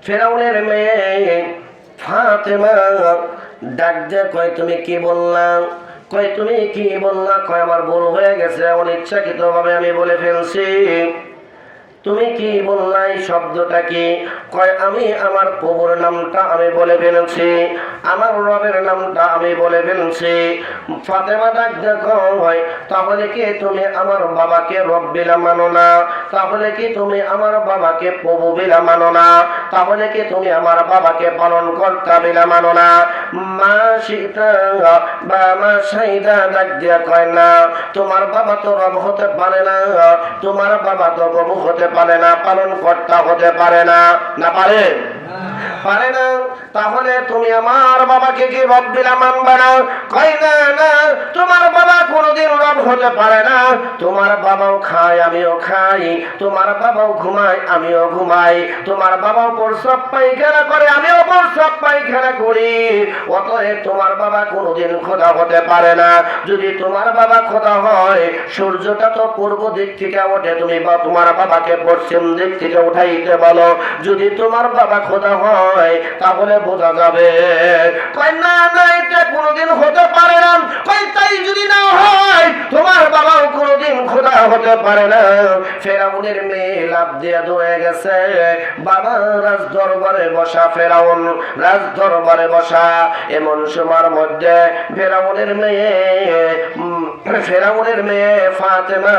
ফেরাউনের মেয়ে ফাতেমা ডাক দিয়ে কয়, তুমি কি বললা? কয়, তুমি কি বললা? কয়, আমার ভুল হয়ে গেছে, অনিচ্ছাকৃতভাবে আমি বলে ফেলছি। তুমি কি বললা? এই শব্দটা কি? কয়, আমি আমার প্রভুর নামটা আমি বলে ফেলছি, আমার রবের নামটা আমি বলে ফেলছি। ফাতেমা ডাক দিয়ে কয়, তাহলে কি তুমি আমার বাবাকে রব বিলা মানো না? তাহলে কি তুমি আমার বাবাকে প্রভু বিলা মানো না? তাহলে কি তুমি আমার বাবাকে পালন কর্তা বিলা মানো না? মা সীতা বা মা সাইদা ডাক দিয়ে কয়, না, তোমার বাবা তো রব হতে পারে না, তোমার বাবা তো প্রভু হতে পারে না, পালন কর্তা হতে পারে না। না পারে? পারে না। তাহলে তুমি আমার বাবাকে কি রব বিলা মানবে না? কই, না না, তোমার বাবা কোনোদিন রব হতে পারে না। তোমার বাবাও খায়, আমিও খাই, তোমার বাবাও ঘুমায়, আমিও ঘুমাই, তোমার বাবাও প্রস্রাব পায়খানা করে, আমিও প্রস্রাব পায়খানা করি। অতএব তোমার বাবা কোনোদিন খোদা হতে পারে না। যদি তোমার বাবা খোদা হয়, সূর্যটা তো পূর্ব দিক থেকে ওঠে, তুমি বা তোমার বাবাকে পশ্চিম দিক থেকে উঠাইতে বলো। যদি তোমার বাবা খোদা হয় তাহলে বোঝা যাবে। কয়, না না, এটা কোনোদিন হতে পারে না। কয়, তাই যদি না হয়, তোমার বাবাও কোনোদিন খোদা হতে পারে না। ফেরাউনের মেয়ে লাফ দিয়ে দৌড়ে গেছে। বাবা রাজ দরবারে বসা, ফেরাউন রাজ দরবারে বসা। এমন সময়ের মধ্যে ফেরাউনের মেয়ে ফাতেমা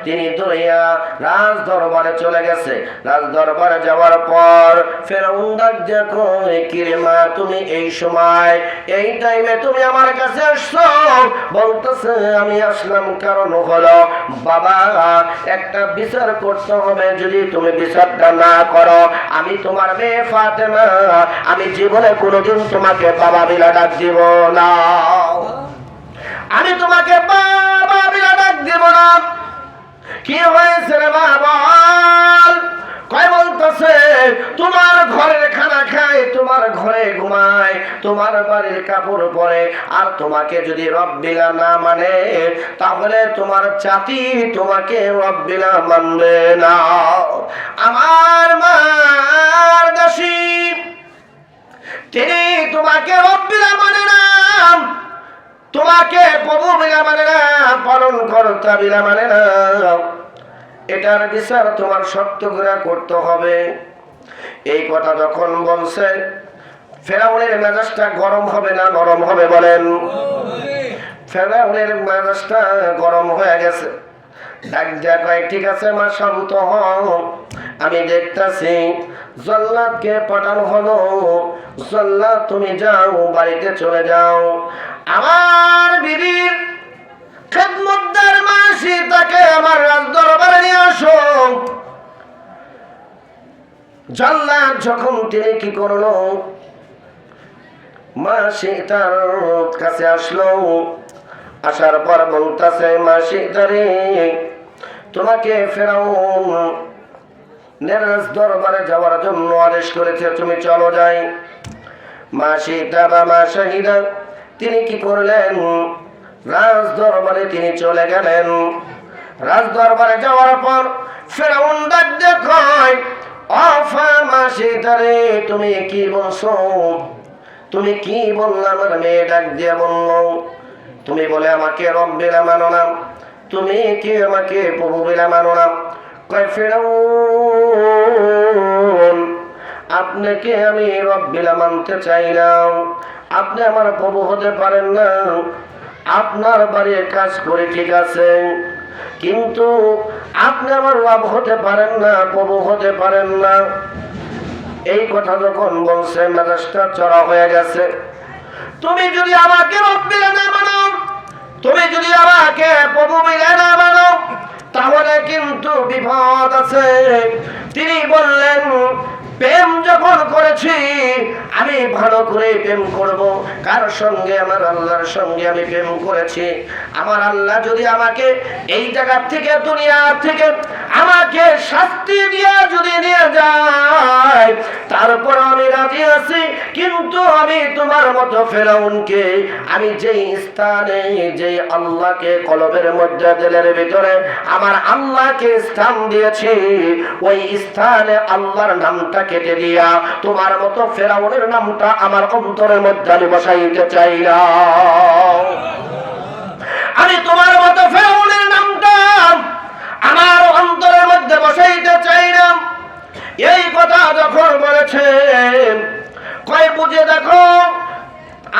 তিনি দৌড়িয়া রাজ দরবারে চলে গেছে। রাজ দরবারে যাওয়ার পর ফেরাউন ডাক দিয়ে কয়, কি রে মা, তুমি এই সময় এই টাইমে তুমি আমার কাছে আসছো? বলতেছে, আমি আসলাম কারণ হলো, বাবা, একটা বিচার করতে হবে, যদি তুমি বিচারটা না করো, আমি তোমার মেয়ে ফাতেমা আমি জীবনে কোনোদিন তোমাকে বাবা বিলা ডাক দিব না, আমি তোমাকে বাবা বিলা ডাক দিব না। কি হয়েছে রে মা, বল। কয়, বলতেছে, তোমার ঘরের খানা খায়, তোমার ঘরে ঘুমায়, তোমার বাড়ির কাপড় পরে, আর তোমাকে যদি রব বিলা না মানে, তাহলে তোমার জাতি তোমাকে রব বিলা মানবে না। আমার মার দাসী তিনি তোমাকে রব বিলা মানে না, তোমাকে প্রভু বিলা মানে না, পালন কর্তা বিলা মানে না। এটার বিচার তোমার সত্য করে করতে হবে। এই কথা যখন বলছে, ফেরাউনের মেজাজটা গরম হবে না নরম হবে বলেন? ফেরাউনের মেজাজটা গরম হয়ে গেছে। ডাক দিয়া কয়, ঠিক আছে মা, শান্ত হও, আমি দেখতেছি। জল্লাদকে পাঠানো হলো। জল্লাদ, তুমি যাও, বাড়িতে চলে যাও, আমার বিবির খেদমতদার মা সীতাকে আমার রাজ দরবারে নিয়ে আসো। জল্লাদ যখন তিনি কি করলো, মা সীতার কাছে আসলো। আসার পর বলতেছে, মা সীতারে, তোমাকে ফেরাউন রাজ দরবারে যাওয়ার জন্য আদেশ করেছে, তুমি চলো যাই। মা সীতা বা মা শাহিদা তিনি কি করলেন, রাজ দরবারে তিনি চলে গেলেন। রাজ দরবারে যাওয়ার পর ফেরাউন ডাক দিয়ে কয়, আফা মা সীতারে, তুমি কি বলছো? তুমি কি বললা? আমার মেয়ে ডাক দিয়ে বলল, তুমি বলে আমাকে রব বিলা মানো না, তুমি কি আমাকে প্রভু বিলা মানো না। কয়, ফেরাউন, আপনাকে আমি রব বিলা মানতে চাইলাম, আপনি আমার প্রভু হতে পারেন না। আপনার বাড়ির কাজ করে ঠিক আছে, কিন্তু আপনি আমার রব হতে পারেন না, প্রভু হতে পারেন না। এই কথা যখন বলছে, মেজাজটা চড়া হয়ে গেছে। তুমি যদি আমাকে রব বিলা না মানো, তুমি যদি আমাকে প্রভু বিলা না মানো, তাহলে কিন্তু বিপদ আছে। তিনি বললেন, প্রেম যখন করেছি আমি ভালো করে প্রেম করব। কার সঙ্গে? আমার আল্লাহর সঙ্গে আমি প্রেম করেছি। আমার আল্লাহ যদি আমাকে এই জায়গা থেকে, দুনিয়া থেকে আমাকে শাস্তি দিয়ে যদি নিয়ে যায়, তারপর আমি রাজি আছি, কিন্তু আমি তোমার মতো ফেরাউনকে আমি যেই স্থানে যেই আল্লাহকে কলবের মধ্যে দিলের ভিতরে আমার আল্লাহকে স্থান দিয়েছি ওই স্থানে আল্লাহর নামটা কেটে দিয়া তোমার মতো ফেরাউনের নামটা আমার অন্তরের মধ্যে আমি বসাইতে চাই না। আমি তোমার মতো ফেরাউনের নামটা আমার অন্তরের মধ্যে বসাইতে চাই না। এই কথা যখন বলেছে কয় বুঝে দেখো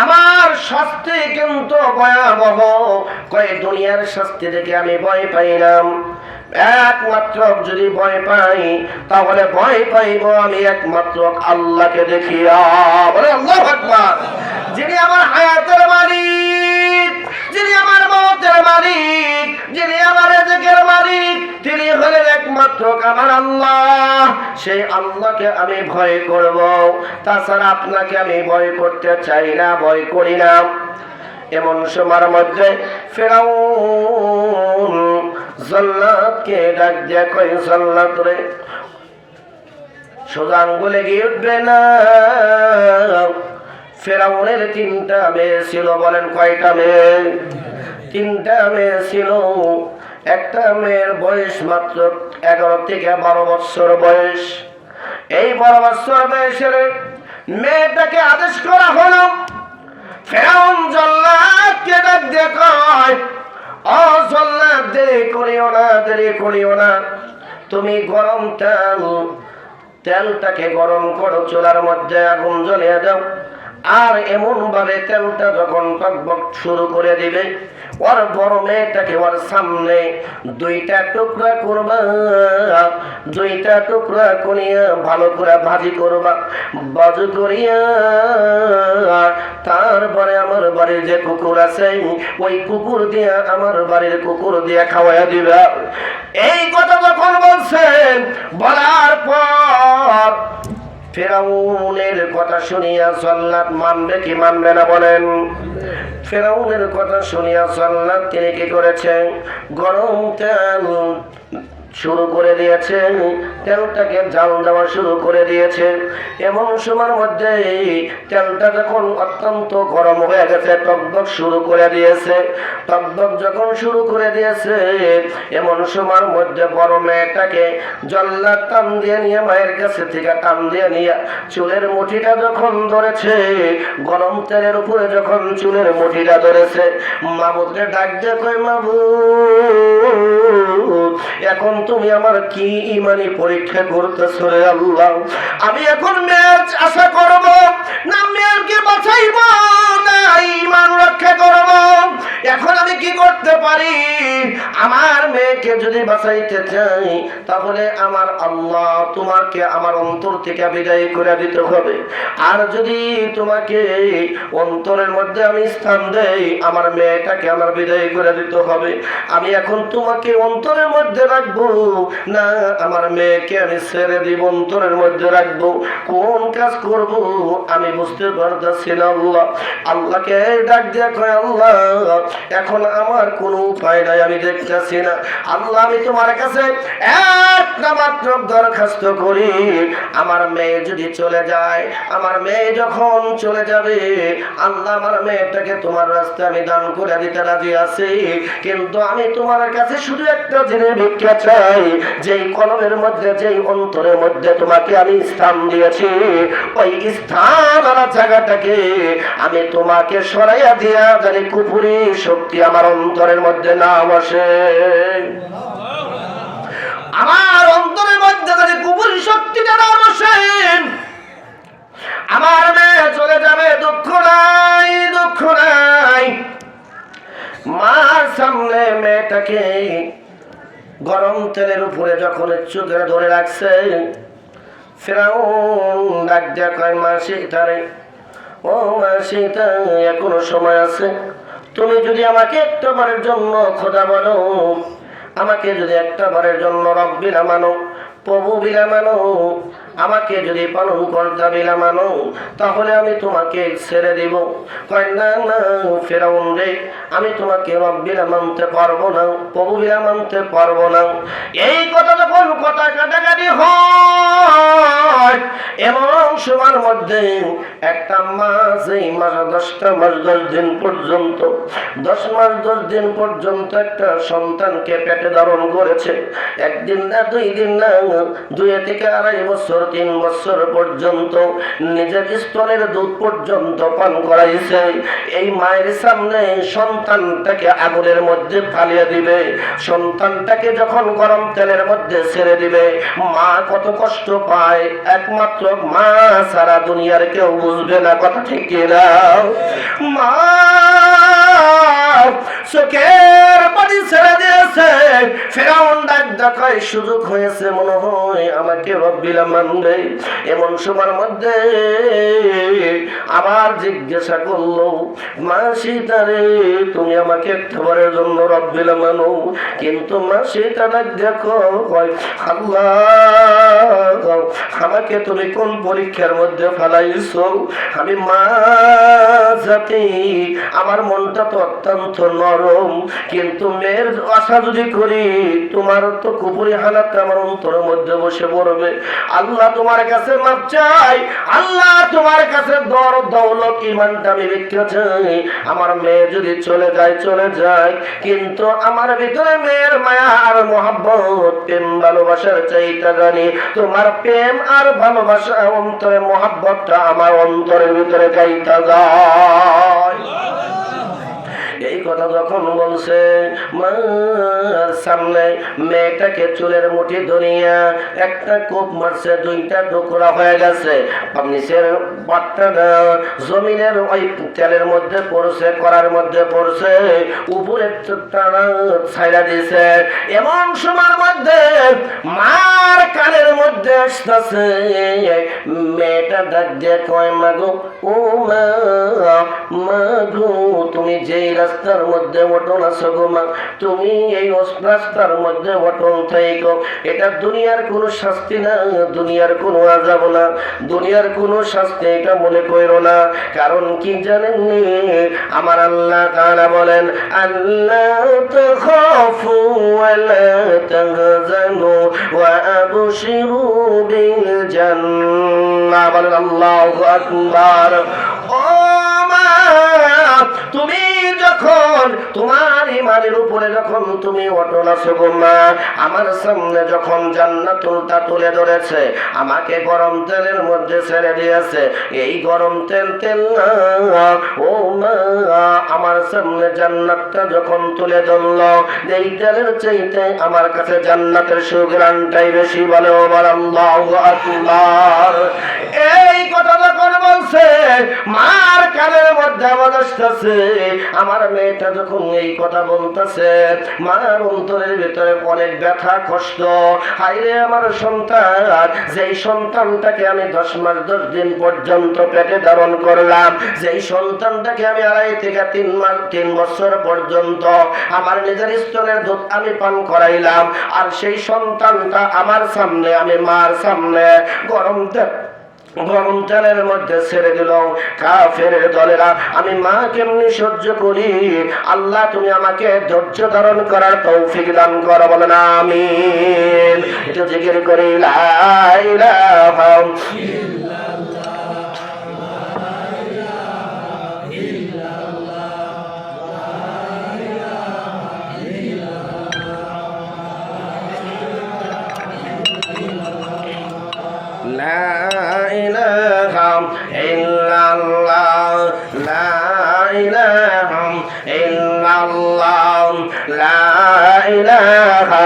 আমার শাস্তি কিন্তু ভয়াবহ, কয় দুনিয়ার শাস্তি থেকে আমি ভয় পাই না, একমাত্র যদি ভয় পাই তাহলে ভয় পাইব আমি একমাত্র আল্লাহকে দেখিয়া। বলে আল্লাহু আকবার। যিনি আমার হায়াতের মালিক, যিনি আমার মওতের মালিক, যিনি আমার রিজিকের মালিক, তিনি হলেন একমাত্র আমার আল্লাহ। সেই আল্লাহকে আমি ভয় করব, তাছাড়া আপনাকে আমি ভয় করতে চাই না, ভয় করি না। এমন সময়ের মধ্যে ফেরাউন জাল্লাদকে ডাক দিয়া কয় জাল্লাদ রে, সোজা আঙ্গুলে গিয়ে উঠবে না। ফেরাউনের 3টা মেয়ে ছিল। বলেন কয়টা মেয়ে? 3টা মেয়ে ছিল। একটা মেয়ের বয়স মাত্র 11 থেকে 12 বছর বয়স। এই 12 বছর বয়সের মেয়েটাকে আদেশ করা হলো। ফেরাউন জাল্লাদকে ডাক দিয়ে কয়, ও জাল্লাদ, দেরি করিও না, দেরি করিও না, তুমি গরম তেলটাকে গরম করো, চুলার মধ্যে আগুন জ্বালিয়ে দাও। আর এমন ভাবে তেলটা যখন টকবক শুরু করে দিবে, ওর বড় মেয়েটাকে ওর সামনে 2টা টুকরা করবা, 2টা টুকরা করিয়া ভালো করে ভাজি করবা, ভাজি করিয়া তারপরে আমার বাড়ির যে কুকুর আছে ওই কুকুর দিয়া আমার বাড়ির কুকুর দিয়া খাওয়াইয়া দিবা। এই কথা যখন বলছেন, বলার পর ফেরাউনের কথা শুনিয়া জাল্লাদ মানবে কি মানবে না? বলেন। ফেরাউনের কথা শুনিয়া জাল্লাদ তিনি কি করেছে? গরম তেল শুরু করে দিয়েছে, তেলটাকে জাল দেওয়া শুরু করে দিয়েছে। এমন সময়ের মধ্যে তেলটা যখন অত্যন্ত গরম হয়ে গেছে, টকবক শুরু করে দিয়েছে। টকবক যখন শুরু করে দিয়েছে, এমন সময়ের মধ্যে বড় মেয়েটাকে জাল্লাদ টান দিয়ে নিয়ে মায়ের কাছে থেকে টান দিয়ে নিয়ে চুলের মুঠিটা যখন ধরেছে, গরম তেলের উপরে যখন চুলের মুঠিটা ধরেছে, মাবুদকে ডাক দিয়ে কয়, মাবুদ, এখন তুমি আমার কি ইমানি পরীক্ষা করতেছ রে আল্লাহ? আমি এখন মেয়ের আশা করব না মেয়েরকে বাঁচাইব না ইমান রক্ষা করব? এখন আমি কি করতে পারি? আমার মেয়েকে যদি বাঁচাইতে চাই তাহলে আমার আল্লাহ তোমাকে আমার অন্তর থেকে বিদায় করে দিতে হবে। আর যদি তোমাকে অন্তরের মধ্যে আমি স্থান দেই, আমার মেয়েটাকে আমার বিদায় করে দিতে হবে। আমি এখন তোমাকে অন্তরের মধ্যে রাখবো না আমার মেয়েকে আমি ছেড়ে দিব অন্তরের মধ্যে রাখবো? কোন কাজ করব আমি বুঝতে পারতেছি না। আল্লাহকে ডাক দিয়া কয়, আল্লাহ, এখন আমার কোনো উপায় নাই, আমি দেখতেছি না। আল্লাহ, আমি তোমার কাছে একটা মাত্র দরখাস্ত করি, আমার মেয়ে যদি চলে যায়, আমার মেয়ে যখন চলে যাবে, আল্লাহ, আমার মেয়েটাকে তোমার রাস্তায় আমি দান করে দিতে রাজি আছি, কিন্তু আমি তোমার কাছে শুধু একটা জিনিস ভিক্ষা চাই, যেই কলমের মধ্যে যেই অন্তরের মধ্যে তোমাকে আমি স্থান দিয়েছি, ওই স্থান আর জায়গাটাকে আমি তোমাকে সরাইয়া দিয়া জানি কুফুরি শক্তি আমার অন্তরের মধ্যে না বসে। আমার অন্তরের মধ্যে যদি কুফুরি শক্তিটা না বসে, আমার মেয়ে চলে যাবে, দুঃখ নাই, দুঃখ নাই। মার সামনে মেয়েটাকে গরম তেলের উপরে যখন চোখে ধরে রাখছে, ফেরাউন ডাক দিয়া কয়, মাসি তারে, ও মাসি, এখনো সময় আছে। তুমি যদি আমাকে একটা বারের জন্য খোদা বলো, আমাকে যদি একটা বারের জন্য রব্বিনা মানো, প্রভু বিলা মানো, আমাকে যদি পালন কর্তা বিলা মানো, তাহলে আমি তোমাকে ছেড়ে দিব। কয়, না না ফেরাউন রে, আমি তোমাকে রব্বিলা মানতে পারবো না, প্রভু বিলা মানতে পারবো না। এই কথা যখন কথা কাটাকাটি হয়, এমন সময়ের মধ্যে একটা মাস, এই মাসে 10টা মাস 10 দিন পর্যন্ত, 10 মাস 10 দিন পর্যন্ত একটা সন্তানকে পেটে ধারণ করেছে। একদিন না, 2 দিন না, 2 থেকে 2.5 বছর 3 বছর পর্যন্ত নিজের স্তনের দুধ পর্যন্ত পান করাইছে। এই মায়ের সামনে সন্তানটাকে আগুনের মধ্যে ফালিয়ে দিবে, সন্তানটাকে যখন গরম তেলের মধ্যে ছেড়ে দিবে, মা কত কষ্ট পায় একমাত্র মা সারা দুনিয়ার কেউ বুঝবে না। কথা ঠিক কিনা? মা চোখের পানি ছেড়ে দিয়েছে। ফেরাউন ডাক দেখায় সুযোগ হয়েছে, মনে হয় আমাকে রব্বিল মানবে। এমন সময়ের মধ্যে আবার জিজ্ঞাসা করলো, মা সীতারে, তুমি আমাকে একবারের জন্য রব্বিল মানো? কিন্তু মা সীতা ডাক দেখো, আল্লাহ আমাকে তুমি কোন পরীক্ষার মধ্যে ফেলাইছো? আমি মা জাতি, আমার মনটা তো অত্যন্ত নরম, কিন্তু মেয়ের আশা যদি করি তোমার তো কুপুরি হালাত আমার অন্তরের মধ্যে বসে পড়বে। আল্লাহ তোমার কাছে মাপ চাই, আল্লাহ তোমার কাছে দৌলত ইমানটা আমি বিক্রি চাই। আমার মেয়ে যদি চলে যায়, কিন্তু আমার ভিতরে মেয়ের মায়া আর মহব্বত, প্রেম ভালোবাসার চাইতা জানি তোমার প্রেম আর ভালোবাসা অন্তরে মহব্বতটা আমার অন্তরের ভিতরে চাইতা যায়। এই কথা যখন বলছে, মার সামনে মেয়েটাকে চুলের মুঠি ধরিয়া একটা কোপ মারছে, 2টা টুকরা হয়ে গেছে। নিচের বাট্টাটা জমিনের ওই তেলের মধ্যে পড়ছে, করার মধ্যে পড়ছে, উপরের টানা ছাইড়া দিছে। এমন সময়ের মধ্যে মার কানের মধ্যে আসতেছে, মেয়েটা ডাক দিয়ে কয়, মাগো ও মা গো, তুমি যেই রাস্তার মধ্যে অটল আছো গো মা, তুমি এই রাস্তার মধ্যে অটল থাইকো। এটা দুনিয়ার কোনো শাস্তি না, দুনিয়ার কোনো আযাব না, দুনিয়ার কোনো শাস্তি এটা মনে করো না। কারণ কি জানেন, আমার আল্লাহ তাআলা বলেন, আল্লাহ তাখাফু ওয়া লা তাহজানু ওয়া আবশিরু বিল জান্নাহ। বলেন আল্লাহু আকবার। ও মা, তুমি যখন তোমার ইমানের উপরে যখন তুমি অটল আছো গো মা, আমার সামনে যখন জান্নাতুলটা তুলে ধরেছে, আমাকে গরম তেলের মধ্যে ছেড়ে দিয়েছে, এই গরম তেল না, ও মা, আমার সামনে জান্নাতটা যখন তুলে ধরলো, এই তেলের চাইতে আমার কাছে জান্নাতের সুঘ্রাণটাই বেশি। বলে ও আল্লাহু আকবার। এই কথা যখন বলছে, মার কানের মধ্যে আওয়াজ আসতেছে। আমার মেয়েটা যখন এই কথা বলতেছে, মার অন্তরের ভিতরে অনেক ব্যথা কষ্ট। হায়রে আমার সন্তান, যেই সন্তানটাকে আমি 10 মাস 10 দিন পর্যন্ত পেটে ধারণ করলাম, যেই সন্তানটাকে আমি 2.5 থেকে 3 বছর পর্যন্ত আমার নিজের স্তনের দুধ আমি পান করাইলাম, আর সেই সন্তানটা আমার সামনে, আমি মার সামনে গরম তেলের মধ্যে ছেড়ে দিল। কাফের দলেরা, আমি মা কেমনি সহ্য করি? আল্লাহ তুমি আমাকে ধৈর্য ধারণ করার তৌফিক দান করো। বলেন আমিন। একটু জিকির করি, লা ইলাহা ইল্লাল্লাহ, লা ইলাহা ইল্লাল্লাহ, লা ইলাহা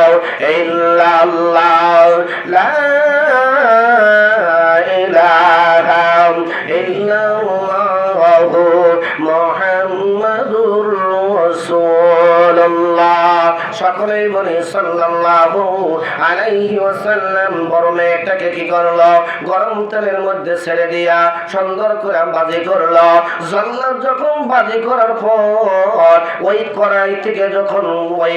ইল্লাল্লাহ, লা ইলাহা ইল্লাল্লাহ, মুহাম্মাদুর রাসূলুল্লাহ। সকলেই বলি সাল্লাল্লাহু আলাইহি ওয়াসাল্লাম। বড় মেয়েটাকে কি করলো? গরম তেলের মধ্যে ছেড়ে দিয়া সুন্দর করে ভাজি করলো। জান্নাত যখন ভাজি করার পর ওই কড়াই থেকে যখন ওই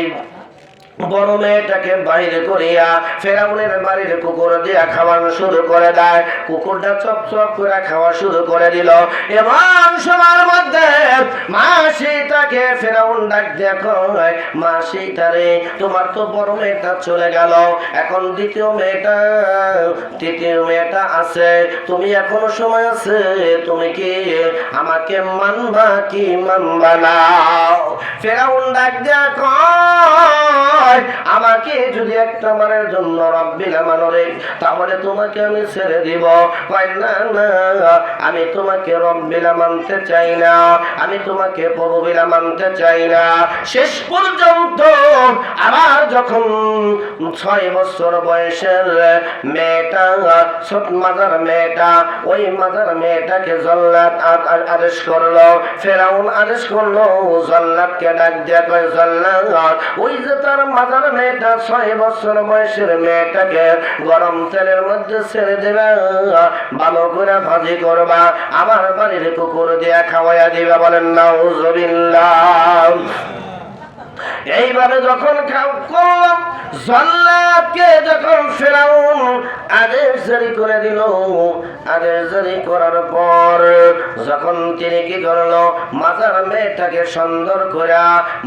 বড় মেয়েটাকে বাইরে করিয়া ফেরাউনের বাড়ির কুকুর দিয়া খাওয়ানো শুরু করে দেয়। কুকুরটা চপ চপ করে খাওয়া শুরু করে দিল। এমন সময়ের মধ্যে মাসিটাকে ফেরাউন ডাক দিয়া কয়, মাসিটারে তোমার তো বড় মেয়েটা চলে গেল, এখন তৃতীয় মেয়েটা আছে, তুমি এখনো সময় আছে, তুমি কি আমাকে মানবা কি মানবা না? ফেরাউন ডাক দিয়া কয়, আমাকে যদি একটা বারের জন্য রব্বিল মানরে, তাহলে তোমাকে আমি ছেড়ে দিব। কয় না না, আমি তোমাকে রব্বিল মানতে চাই না, আমি তোমাকে প্রভুবিল মানতে চাই না। শেষ পর্যন্ত আবার যখন 6 বছর বয়সের মেয়েটা, ছোট মাজার মেয়েটা, ওই মাজার মেয়েটাকে জল্লাদ আদেশ করলো, ফেরাউন আদেশ করলো, জল্লাদকে ডাক দিয়া কয়, জল্লাদ ওই যে তার মাজার মেয়েটা 6 বছর বয়সের মেয়েটাকে গরম তেলের মধ্যে ছেড়ে দেবা, ভালো করে ভাজি করবা, আমার বাড়ির কুকুর দিয়া খাওয়াইয়া দিবা। বলেন নাউজুবিল্লাহ। এইভাবে যখন করলাম, জল্লাদকে যখন ফেরাউন আদেশ জারি করে দিল, আদেশ জারি করার পর যখন তিনি কি করলো, মাজার মেয়েটাকে সুন্দর করে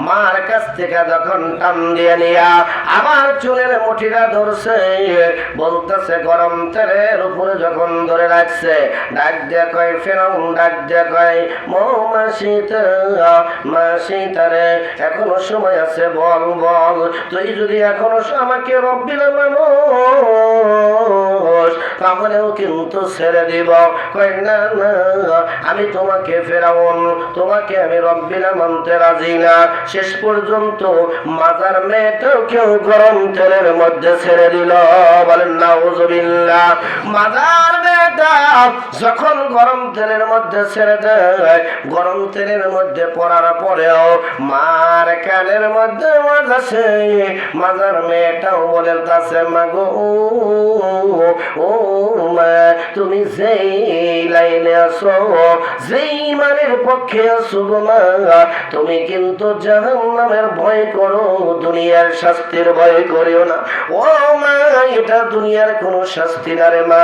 মার কাছ থেকে যখন টান দিয়ে নিয়া আমার চুলের মুঠিটা ধরছে, বলতেছে, গরম তেলের উপরে যখন ধরে রাখছে, ডাক দিয়ে কয়, ফেরাউন ডাক দিয়ে কয়, মাসিটারে এখনো সময় আছে, বল বল, তুই যদি এখনো আমাকে রব্বিল মানুষ, তাহলেও কিন্তু ছেড়ে দিব। কই না না, আমি তোমাকে ফেরাউন, তোমাকে আমি রব্বিল মানতে রাজি না। শেষ পর্যন্ত মাজার মেয়েটাও কেউ গরম তেলের মধ্যে ছেড়ে দিল। বলেন নাউজুবিল্লাহ। মাজার মেয়েটা যখন গরম তেলের মধ্যে ছেড়ে দেয়, গরম তেলের মধ্যে পড়ার পরেও মার কানের মধ্যে আওয়াজ আসে, মাজার মেয়েটাও বলে তাছে, মাগো ও মা, তুমি যেই লাইনে আসো, যেই মানের পক্ষে আসো গো মা, তুমি কিন্তু জাহান্নামের ভয় করো, দুনিয়ার শাস্তির ভয় করিও না। ও মা, এটা দুনিয়ার কোনো শাস্তি না রে মা,